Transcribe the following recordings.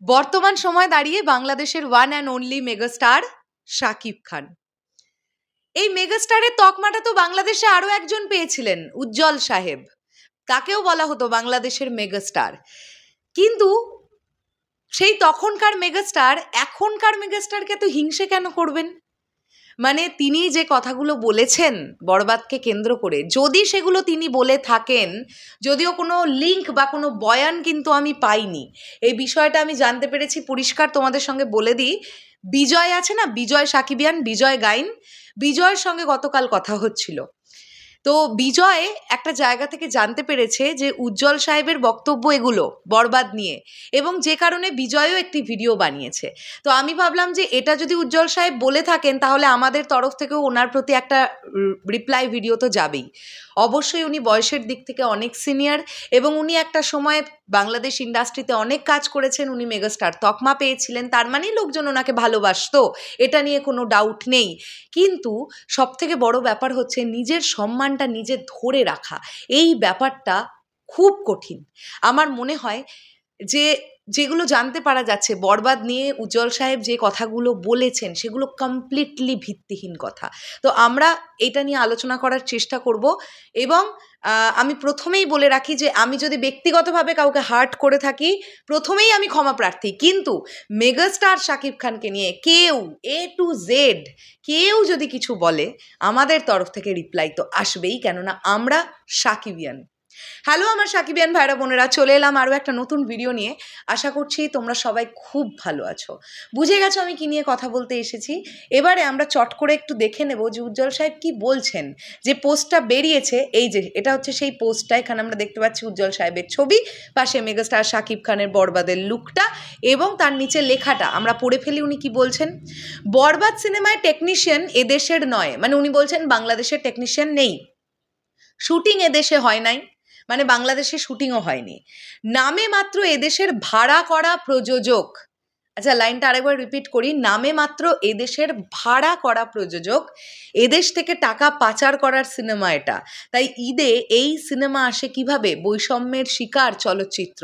বর্তমান সময় দাঁড়িয়ে বাংলাদেশের one and only megastar Shakib Khan. এই মেগাস্টারের তকমাটা তো বাংলাদেশে আরো একজন পেয়েছিলেন, উজ্জ্বল সাহেব। তাকেও বলা হতো বাংলাদেশের মেগাস্টার। কিন্তু সেই তখনকার মেগাস্টার এখনকার মেগাস্টারকে তো হিংসে কেন করবেন? মানে তিনি যে কথাগুলো বলেছেন বরবাদকে কেন্দ্র করে, যদি সেগুলো তিনি বলে থাকেন, যদিও কোনো লিঙ্ক বা কোনো বয়ান কিন্তু আমি পাইনি, এই বিষয়টা আমি জানতে পেরেছি পরিষ্কার তোমাদের সঙ্গে বলে দিই। বিজয় আছে না, বিজয় সাকিবিয়ান, বিজয় গাইন, বিজয়ের সঙ্গে গতকাল কথা হচ্ছিল। তো বিজয় একটা জায়গা থেকে জানতে পেরেছে যে উজ্জ্বল সাহেবের বক্তব্য এগুলো বরবাদ নিয়ে, এবং যে কারণে বিজয়ও একটি ভিডিও বানিয়েছে। তো আমি ভাবলাম যে এটা যদি উজ্জ্বল সাহেব বলে থাকেন তাহলে আমাদের তরফ থেকেও ওনার প্রতি একটা রিপ্লাই ভিডিও তো যাবেই। অবশ্যই উনি বয়সের দিক থেকে অনেক সিনিয়র, এবং উনি একটা সময় বাংলাদেশ ইন্ডাস্ট্রিতে অনেক কাজ করেছেন, উনি মেগাস্টার তকমা পেয়েছিলেন, তার মানেই লোকজন ওনাকে ভালোবাসতো, এটা নিয়ে কোনো ডাউট নেই। কিন্তু সবথেকে বড় ব্যাপার হচ্ছে নিজের সম্মানটা নিজে ধরে রাখা। এই ব্যাপারটা খুব কঠিন। আমার মনে হয় যে যেগুলো জানতে পারা যাচ্ছে বরবাদ নিয়ে উজ্জ্বল সাহেব যে কথাগুলো বলেছেন সেগুলো কমপ্লিটলি ভিত্তিহীন কথা। তো আমরা এটা নিয়ে আলোচনা করার চেষ্টা করব, এবং আমি প্রথমেই বলে রাখি যে আমি যদি ব্যক্তিগতভাবে কাউকে হার্ট করে থাকি, প্রথমেই আমি ক্ষমা প্রার্থী। কিন্তু মেগাস্টার শাকিব খানকে নিয়ে কেউ A to Z কেউ যদি কিছু বলে, আমাদের তরফ থেকে রিপ্লাই তো আসবেই, কেননা আমরা শাকিবিয়ান। হ্যালো আমার সাকিবিয়ান ভাইরা বোনেরা, চলে এলাম আরও একটা নতুন ভিডিও নিয়ে। আশা করছি তোমরা সবাই খুব ভালো আছো। বুঝে গেছো আমি কি নিয়ে কথা বলতে এসেছি। এবারে আমরা চট করে একটু দেখে নেব যে উজ্জ্বল সাহেব কি বলছেন। যে পোস্টটা বেরিয়েছে, এই যে এটা হচ্ছে সেই পোস্টটা, এখানে আমরা দেখতে পাচ্ছি উজ্জ্বল সাহেবের ছবি, পাশে মেগাস্টার শাকিব খানের বরবাদের লুকটা, এবং তার নিচে লেখাটা আমরা পড়ে ফেলি। উনি কি বলছেন? বরবাদ সিনেমায় টেকনিশিয়ান এদেশের নয়, মানে উনি বলছেন বাংলাদেশের টেকনিশিয়ান নেই, শুটিং এদেশে হয় নাই, মানে বাংলাদেশে শুটিংও হয়নি, নামে মাত্র এদেশের ভাড়া করা প্রযোজক। আচ্ছা, লাইনটা আরেকবার রিপিট করি, নামে মাত্র এদেশের ভাড়া করা প্রযোজক, এদেশ থেকে টাকা পাচার করার সিনেমা এটা। তাই ঈদে এই সিনেমা আসে কিভাবে? বৈষম্যের শিকার চলচ্চিত্র,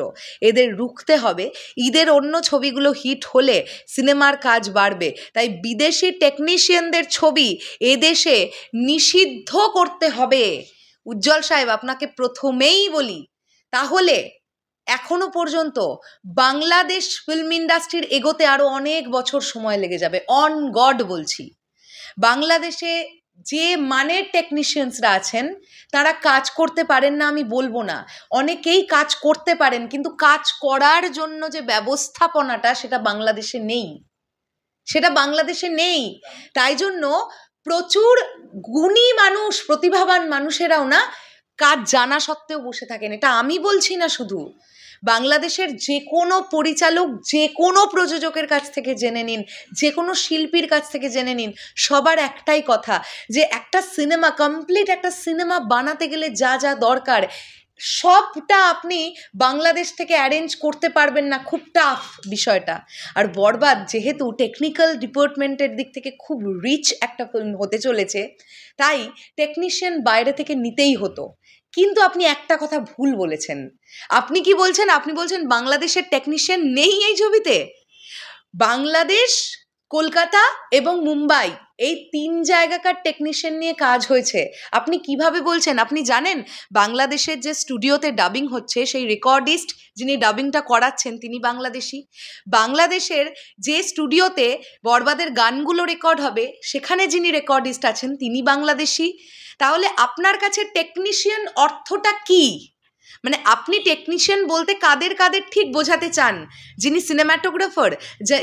এদের রুখতে হবে। ঈদের অন্য ছবিগুলো হিট হলে সিনেমার কাজ বাড়বে, তাই বিদেশি টেকনিশিয়ানদের ছবি এদেশে নিষিদ্ধ করতে হবে। উজ্জ্বল সাহেব, আপনাকে প্রথমেই বলি, তাহলে এখনো পর্যন্ত বাংলাদেশ ফিল্ম ইন্ডাস্ট্রির এগোতে আরো অনেক বছর সময় লেগে যাবে। অন গড বলছি, বাংলাদেশে যে মানের টেকনিশিয়ানসরা আছেন তারা কাজ করতে পারেন না আমি বলবো না, অনেকেই কাজ করতে পারেন, কিন্তু কাজ করার জন্য যে ব্যবস্থাপনাটা সেটা বাংলাদেশে নেই, সেটা বাংলাদেশে নেই। তাই জন্য প্রচুর গুণী মানুষ, প্রতিভাবান মানুষেরাও না কাজ জানা সত্ত্বেও বসে থাকেন। এটা আমি বলছি না, শুধু বাংলাদেশের যে কোনো পরিচালক, যে কোনো প্রযোজকের কাছ থেকে জেনে নিন, যে কোনো শিল্পীর কাছ থেকে জেনে নিন, সবার একটাই কথা যে একটা সিনেমা, কমপ্লিট একটা সিনেমা বানাতে গেলে যা যা দরকার সবটা আপনি বাংলাদেশ থেকে অ্যারেঞ্জ করতে পারবেন না, খুব টাফ বিষয়টা। আর বরবাদ যেহেতু টেকনিক্যাল ডিপার্টমেন্টের দিক থেকে খুব রিচ একটা ফিল্ম হতে চলেছে, তাই টেকনিশিয়ান বাইরে থেকে নিতেই হতো। কিন্তু আপনি একটা কথা ভুল বলেছেন। আপনি কি বলছেন? আপনি বলছেন বাংলাদেশের টেকনিশিয়ান নেই এই ছবিতে। বাংলাদেশ, কলকাতা এবং মুম্বাই, এই 3 জায়গাকার টেকনিশিয়ান নিয়ে কাজ হয়েছে। আপনি কিভাবে বলছেন? আপনি জানেন বাংলাদেশের যে স্টুডিওতে ডাবিং হচ্ছে সেই রেকর্ডিস্ট যিনি ডাবিংটা করাচ্ছেন তিনি বাংলাদেশি। বাংলাদেশের যে স্টুডিওতে বরবাদের গানগুলো রেকর্ড হবে সেখানে যিনি রেকর্ডিস্ট আছেন তিনি বাংলাদেশি। তাহলে আপনার কাছে টেকনিশিয়ান অর্থটা কি? মানে আপনি টেকনিশিয়ান বলতে কাদের কাদের ঠিক বোঝাতে চান? যিনি সিনেম্যাটোগ্রাফার,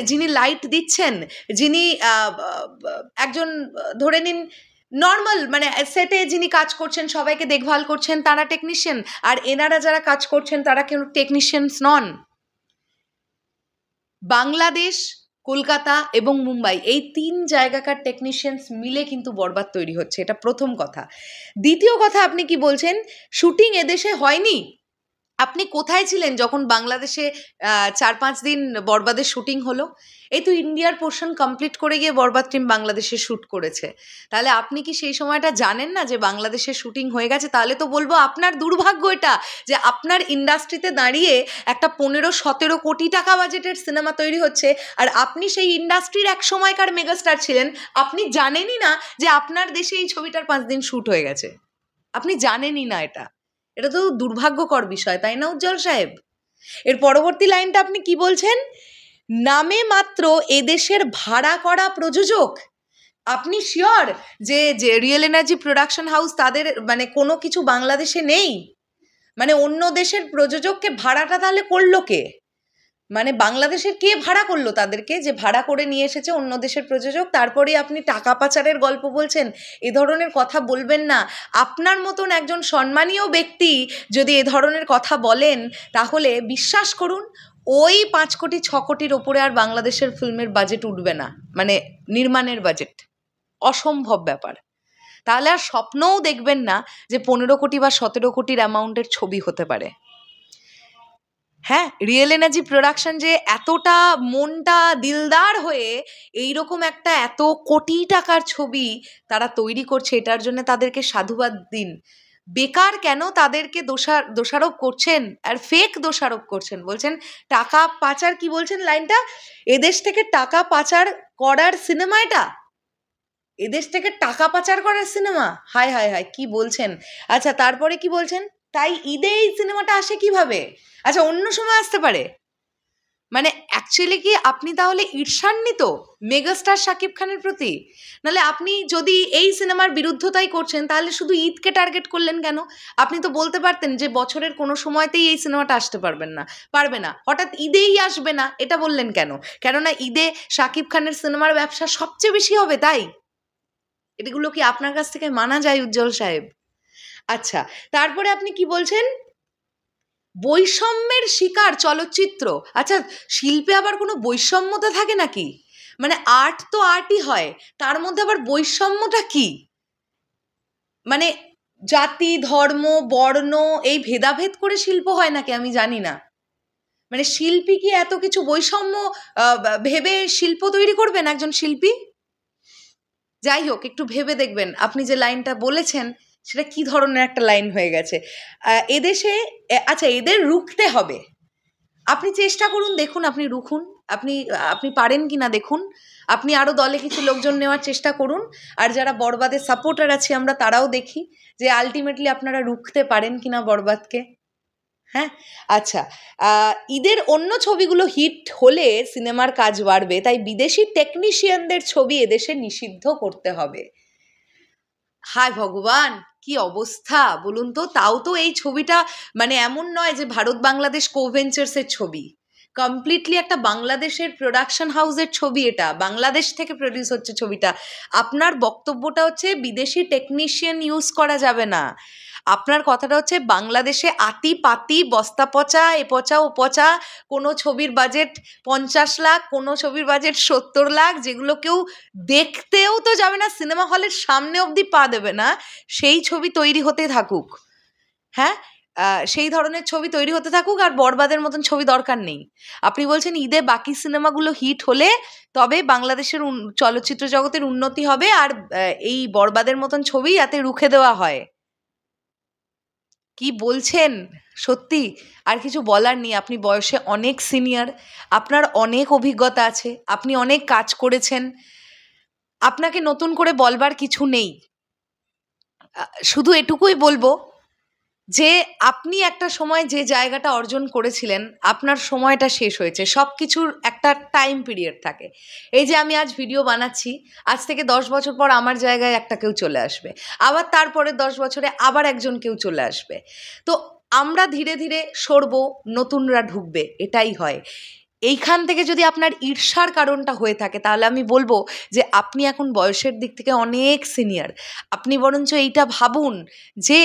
যিনি লাইট দিচ্ছেন, যিনি একজন ধরে নিন নর্মাল মানে সেটে যিনি কাজ করছেন, সবাইকে দেখভাল করছেন, তারা টেকনিশিয়ান, আর এনারা যারা কাজ করছেন তারা কেউ টেকনিশিয়ানস নন। বাংলাদেশ, কলকাতা এবং মুম্বাই, এই 3 জায়গাকার টেকনিশিয়ানস মিলে কিন্তু বরবাদ তৈরি হচ্ছে, এটা প্রথম কথা। দ্বিতীয় কথা, আপনি কি বলছেন শুটিং এদেশে হয়নি? আপনি কোথায় ছিলেন যখন বাংলাদেশে 4-5 দিন বরবাদের শুটিং হলো? এই তো ইন্ডিয়ার পোর্শন কমপ্লিট করে গিয়ে বরবাদ টিম বাংলাদেশে শ্যুট করেছে। তাহলে আপনি কি সেই সময়টা জানেন না যে বাংলাদেশে শুটিং হয়ে গেছে? তাহলে তো বলবো আপনার দুর্ভাগ্য এটা, যে আপনার ইন্ডাস্ট্রিতে দাঁড়িয়ে একটা 15-17 কোটি টাকা বাজেটের সিনেমা তৈরি হচ্ছে, আর আপনি সেই ইন্ডাস্ট্রির এক সময়কার মেগাস্টার ছিলেন, আপনি জানেনই না যে আপনার দেশে এই ছবিটার 5 দিন শ্যুট হয়ে গেছে। আপনি জানেনই না এটা। এটা তো দুর্ভাগ্যকর বিষয়, তাই না উজ্জ্বল সাহেব? এর পরবর্তী লাইনটা আপনি কি বলছেন? নামে মাত্র এদেশের ভাড়া করা প্রযোজক। আপনি শিওর যে রিয়েল এনার্জি প্রোডাকশন হাউস তাদের মানে কোনো কিছু বাংলাদেশে নেই? মানে অন্য দেশের প্রযোজককে ভাড়াটা তাহলে করলো কে? মানে বাংলাদেশের কে ভাড়া করলো তাদেরকে, যে ভাড়া করে নিয়ে এসেছে অন্য দেশের প্রযোজক? তারপরে আপনি টাকা পাচারের গল্প বলছেন। এ ধরনের কথা বলবেন না। আপনার মতন একজন সম্মানীয় ব্যক্তি যদি এ ধরনের কথা বলেন, তাহলে বিশ্বাস করুন ওই 5 কোটি 6 কোটির ওপরে আর বাংলাদেশের ফিল্মের বাজেট উঠবে না, মানে নির্মাণের বাজেট। অসম্ভব ব্যাপার। তাহলে আর স্বপ্নও দেখবেন না যে 15 কোটি বা 17 কোটির অ্যামাউন্টের ছবি হতে পারে। হ্যাঁ, রিয়েল এনার্জি প্রোডাকশন যে এতটা মনটা দিলদার হয়ে এইরকম একটা এত কোটি টাকার ছবি তারা তৈরি করছে, এটার জন্য তাদেরকে সাধুবাদ দিন। বেকার কেন তাদেরকে দোষারোপ করছেন, আর ফেক দোষারোপ করছেন? বলছেন টাকা পাচার, কি বলছেন লাইনটা? এদেশ থেকে টাকা পাচার করার সিনেমা এটা? এদেশ থেকে টাকা পাচার করার সিনেমা? হায় হায় হায়, কি বলছেন? আচ্ছা, তারপরে কি বলছেন? তাই ঈদে এই সিনেমাটা আসে কিভাবে? আচ্ছা, অন্য সময় আসতে পারে। মানে অ্যাকচুয়ালি কি আপনি তাহলে ঈর্ষান্বিত মেগাস্টার শাকিব খানের প্রতি? নাহলে আপনি যদি এই সিনেমার বিরুদ্ধতাই করছেন, তাহলে শুধু ঈদকে টার্গেট করলেন কেন? আপনি তো বলতে পারতেন যে বছরের কোনো সময়তেই এই সিনেমাটা আসতে পারবে না, হঠাৎ ঈদেই আসবে না, এটা বললেন কেন? কেননা ঈদে শাকিব খানের সিনেমার ব্যবসা সবচেয়ে বেশি হবে, তাই? এগুলো কি আপনার কাছ থেকে মানা যায় উজ্জ্বল সাহেব? আচ্ছা, তারপরে আপনি কি বলছেন? বৈষম্যের শিকার চলচ্চিত্র। আচ্ছা, শিল্পে আবার কোনো বৈষম্যতা থাকে নাকি? মানে আর্ট তো আর্টই হয়, তার মধ্যে আবার বৈষম্যটা কি? মানে জাতি, ধর্ম, বর্ণ এই ভেদাভেদ করে শিল্প হয় নাকি? আমি জানি না। মানে শিল্পী কি এত কিছু বৈষম্য ভেবে শিল্প তৈরি করবেন একজন শিল্পী? যাই হোক, একটু ভেবে দেখবেন আপনি যে লাইনটা বলেছেন সেটা কি ধরনের একটা লাইন হয়ে গেছে। এদেশে আচ্ছা, এদের রুখতে হবে। আপনি চেষ্টা করুন, দেখুন আপনি রুখুন, আপনি পারেন কি না দেখুন। আপনি আরও দলে কিছু লোকজন নেওয়ার চেষ্টা করুন, আর যারা বরবাদের সাপোর্টার আছি আমরা তারাও দেখি যে আলটিমেটলি আপনারা রুখতে পারেন কিনা বরবাদকে। হ্যাঁ, আচ্ছা, ঈদের অন্য ছবিগুলো হিট হলে সিনেমার কাজ বাড়বে, তাই বিদেশি টেকনিশিয়ানদের ছবি এদেশে নিষিদ্ধ করতে হবে। হায় ভগবান, কি অবস্থা বলুন তো! তাও তো এই ছবিটা মানে এমন নয় যে ভারত বাংলাদেশ কোভেঞ্চার্সের ছবি, কমপ্লিটলি একটা বাংলাদেশের প্রোডাকশন হাউসের ছবি, এটা বাংলাদেশ থেকে প্রডিউস হচ্ছে ছবিটা। আপনার বক্তব্যটা হচ্ছে বিদেশি টেকনিশিয়ান ইউজ করা যাবে না। আপনার কথাটা হচ্ছে বাংলাদেশে আতি পাতি বস্তা পচা এ পচা ও পচা কোনো ছবির বাজেট 50 লাখ, কোনো ছবির বাজেট 70 লাখ, যেগুলো কেউ দেখতেও তো যাবে না, সিনেমা হলের সামনে অবধি পা দেবে না, সেই ছবি তৈরি হতে থাকুক। হ্যাঁ, সেই ধরনের ছবি তৈরি হতে থাকুক, আর বরবাদের মতন ছবি দরকার নেই। আপনি বলছেন ঈদে বাকি সিনেমাগুলো হিট হলে তবে বাংলাদেশের চলচ্চিত্র জগতের উন্নতি হবে, আর এই বরবাদের মতন ছবি যাতে রুখে দেওয়া হয়। কি বলছেন? সত্যি আর কিছু বলার নেই। আপনি বয়সে অনেক সিনিয়র, আপনার অনেক অভিজ্ঞতা আছে, আপনি অনেক কাজ করেছেন, আপনাকে নতুন করে বলবার কিছু নেই। শুধু এটুকুই বলবো যে আপনি একটা সময় যে জায়গাটা অর্জন করেছিলেন, আপনার সময়টা শেষ হয়েছে। সব কিছুর একটা টাইম পিরিয়ড থাকে। এই যে আমি আজ ভিডিও বানাচ্ছি, আজ থেকে 10 বছর পর আমার জায়গায় একটা কেউ চলে আসবে, আবার তারপরে 10 বছরে আবার একজন কেউ চলে আসবে। তো আমরা ধীরে ধীরে সরবো, নতুনরা ঢুকবে, এটাই হয়। এইখান থেকে যদি আপনার ঈর্ষার কারণটা হয়ে থাকে, তাহলে আমি বলবো যে আপনি এখন বয়সের দিক থেকে অনেক সিনিয়র। আপনি বরঞ্চ এইটা ভাবুন যে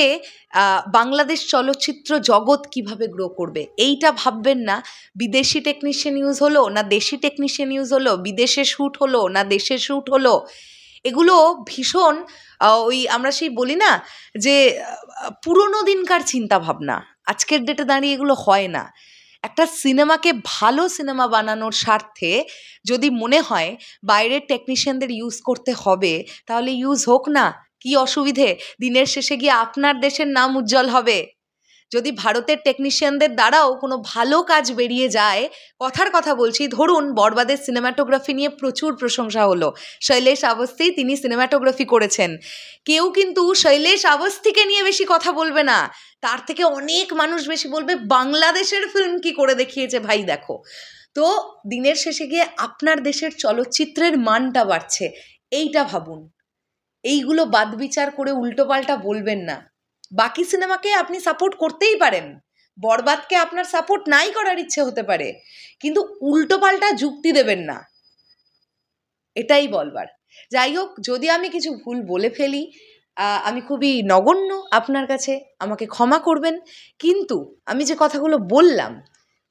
বাংলাদেশ চলচ্চিত্র জগৎ কিভাবে গ্রো করবে, এইটা ভাববেন না বিদেশি টেকনিশিয়ান ইউজ হলো না দেশি টেকনিশিয়ান ইউজ হলো, বিদেশে শ্যুট হলো না দেশে শ্যুট হলো। এগুলো ভীষণ ওই আমরা সেই বলি না যে পুরোনো দিনকার চিন্তা ভাবনা। আজকের ডেটে দাঁড়িয়ে এগুলো হয় না। একটা সিনেমাকে ভালো সিনেমা বানানোর স্বার্থে যদি মনে হয় বাইরের টেকনিশিয়ানদের ইউজ করতে হবে, তাহলে ইউজ হোক না, কি অসুবিধে? দিনের শেষে গিয়ে আপনার দেশের নাম উজ্জ্বল হবে। যদি ভারতের টেকনিশিয়ানদের দ্বারাও কোনো ভালো কাজ বেরিয়ে যায়, কথার কথা বলছি, ধরুন বরবাদের সিনেমাটোগ্রাফি নিয়ে প্রচুর প্রশংসা হলো, শৈলেশ আবস্থি তিনি সিনেমাটোগ্রাফি করেছেন, কেউ কিন্তু শৈলেশ আবস্থিকে নিয়ে বেশি কথা বলবে না, তার থেকে অনেক মানুষ বেশি বলবে বাংলাদেশের ফিল্ম কি করে দেখিয়েছে ভাই দেখো। তো দিনের শেষে গিয়ে আপনার দেশের চলচ্চিত্রের মানটা বাড়ছে, এইটা ভাবুন। এইগুলো বাদ বিচার করে উল্টোপাল্টা বলবেন না। বাকি সিনেমাকে আপনি সাপোর্ট করতেই পারেন, বরবাদকে আপনার সাপোর্ট নাই করার ইচ্ছে হতে পারে, কিন্তু উল্টোপাল্টা যুক্তি দেবেন না, এটাই বলবার। যাই হোক, যদি আমি কিছু ভুল বলে ফেলি, আমি খুবই নগণ্য আপনার কাছে, আমাকে ক্ষমা করবেন। কিন্তু আমি যে কথাগুলো বললাম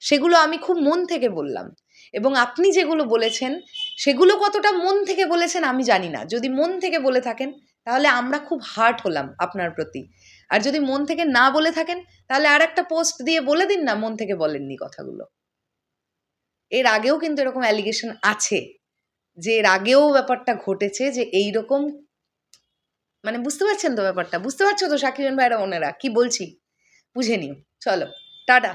সেগুলো আমি খুব মন থেকে বললাম, এবং আপনি যেগুলো বলেছেন সেগুলো কতটা মন থেকে বলেছেন আমি জানি না। যদি মন থেকে বলে থাকেন তাহলে আমরা খুব হার্ট হলাম আপনার প্রতি, আর যদি মন থেকে না বলে থাকেন তাহলে আর একটা পোস্ট দিয়ে বলে দিন না মন থেকে বলেননি কথাগুলো। এর আগেও কিন্তু এরকম অ্যালিগেশন আছে, যে এর আগেও ব্যাপারটা ঘটেছে, যে এইরকম, মানে বুঝতে পারছেন তো ব্যাপারটা? বুঝতে পারছো তো সাকিবিয়ান ভাইরা ওনারা কি বলছি? বুঝে নিও। চলো, টাটা।